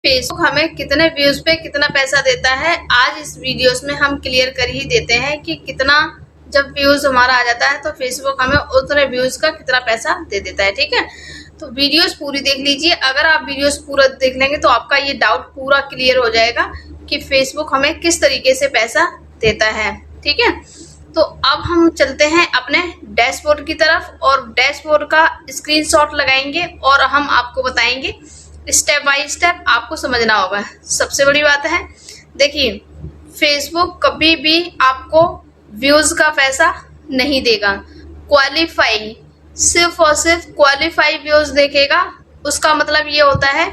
Facebook हमें कितने views पे कितना पैसा देता है, आज इस वीडियोस में हम क्लियर कर ही देते हैं कि कितना जब व्यूज हमारा आ जाता है तो फेसबुक हमें उतने व्यूज का कितना पैसा दे देता है। ठीक है, तो वीडियोस पूरी देख लीजिए। अगर आप वीडियोस पूरा देख लेंगे तो आपका ये डाउट पूरा क्लियर हो जाएगा कि फेसबुक हमें किस तरीके से पैसा देता है। ठीक है, तो अब हम चलते हैं अपने डैशबोर्ड की तरफ और डैशबोर्ड का स्क्रीनशॉट लगाएंगे और हम आपको बताएंगे स्टेप बाय स्टेप, आपको समझना होगा। सबसे बड़ी बात है, देखिए फेसबुक कभी भी आपको व्यूज का पैसा नहीं देगा। क्वालिफाई, सिर्फ और सिर्फ क्वालिफाई व्यूज देखेगा। उसका मतलब ये होता है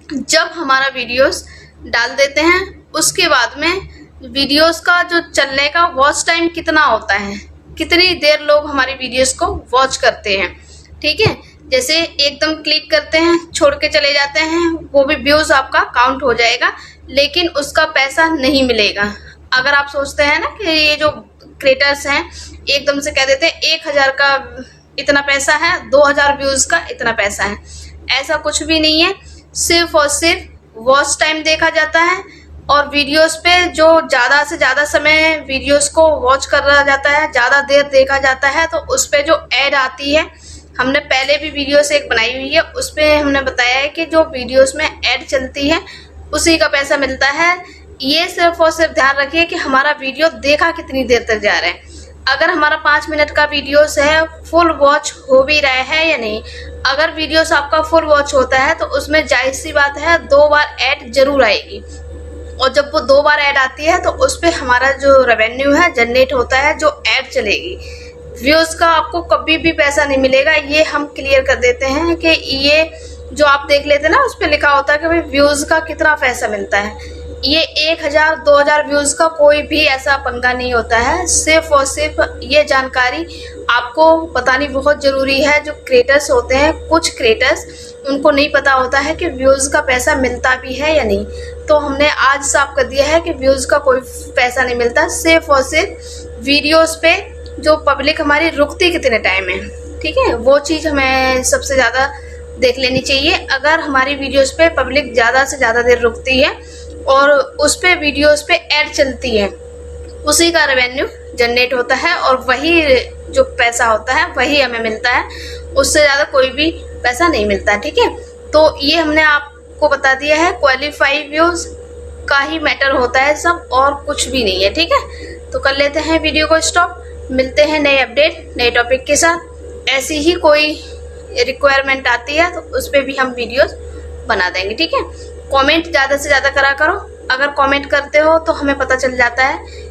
जब हमारा वीडियोस डाल देते हैं उसके बाद में वीडियोस का जो चलने का वॉच टाइम कितना होता है, कितनी देर लोग हमारी वीडियोस को वॉच करते हैं। ठीक है, जैसे एकदम क्लिक करते हैं छोड़ के चले जाते हैं, वो भी व्यूज आपका काउंट हो जाएगा लेकिन उसका पैसा नहीं मिलेगा। अगर आप सोचते हैं ना कि ये जो क्रिएटर्स हैं एकदम से कह देते हैं 1000 का इतना पैसा है, 2000 व्यूज का इतना पैसा है, ऐसा कुछ भी नहीं है। सिर्फ और सिर्फ वॉच टाइम देखा जाता है और वीडियोस पे जो ज़्यादा से ज़्यादा समय वीडियोस को वॉच करा जाता है, ज़्यादा देर देखा जाता है, तो उस पर जो ऐड आती है, हमने पहले भी वीडियोस एक बनाई हुई है, उस पर हमने बताया है कि जो वीडियोस में ऐड चलती है उसी का पैसा मिलता है। ये सिर्फ और सिर्फ ध्यान रखिए कि हमारा वीडियो देखा कितनी देर तक जा रहा है। अगर हमारा 5 मिनट का वीडियोस है, फुल वॉच हो भी रहा है या नहीं। अगर वीडियोस आपका फुल वॉच होता है तो उसमें जाहिर सी बात है 2 बार ऐड जरूर आएगी और जब वो 2 बार ऐड आती है तो उस पर हमारा जो रेवेन्यू है जनरेट होता है, जो ऐड चलेगी। व्यूज का आपको कभी भी पैसा नहीं मिलेगा, ये हम क्लियर कर देते हैं कि ये जो आप देख लेते हैं ना उस पर लिखा होता है कि भाई व्यूज का कितना पैसा मिलता है। ये 1000 2000 व्यूज का कोई भी ऐसा पंगा नहीं होता है। सिर्फ और सिर्फ ये जानकारी आपको बतानी बहुत जरूरी है। जो क्रिएटर्स होते हैं, कुछ क्रिएटर्स, उनको नहीं पता होता है कि व्यूज का पैसा मिलता भी है या नहीं, तो हमने आज साफ कर दिया है कि व्यूज का कोई पैसा नहीं मिलता। सिर्फ और सिर्फ वीडियोस पे जो पब्लिक हमारी रुकती कितने टाइम है, ठीक है, वो चीज़ हमें सबसे ज़्यादा देख लेनी चाहिए। अगर हमारी वीडियोस पे पब्लिक ज़्यादा से ज़्यादा देर रुकती है और उस पे वीडियोस पे ऐड चलती है, उसी का रेवेन्यू जनरेट होता है और वही जो पैसा होता है वही हमें मिलता है, उससे ज़्यादा कोई भी पैसा नहीं मिलता। ठीक है, तो ये हमने आपको बता दिया है, क्वालिफाई व्यूज का ही मैटर होता है सब, और कुछ भी नहीं है। ठीक है, तो कर लेते हैं वीडियो को स्टॉप। मिलते हैं नए अपडेट नए टॉपिक के साथ। ऐसी ही कोई रिक्वायरमेंट आती है तो उस पर भी हम वीडियोस बना देंगे। ठीक है, कमेंट ज़्यादा से ज़्यादा करा करो। अगर कमेंट करते हो तो हमें पता चल जाता है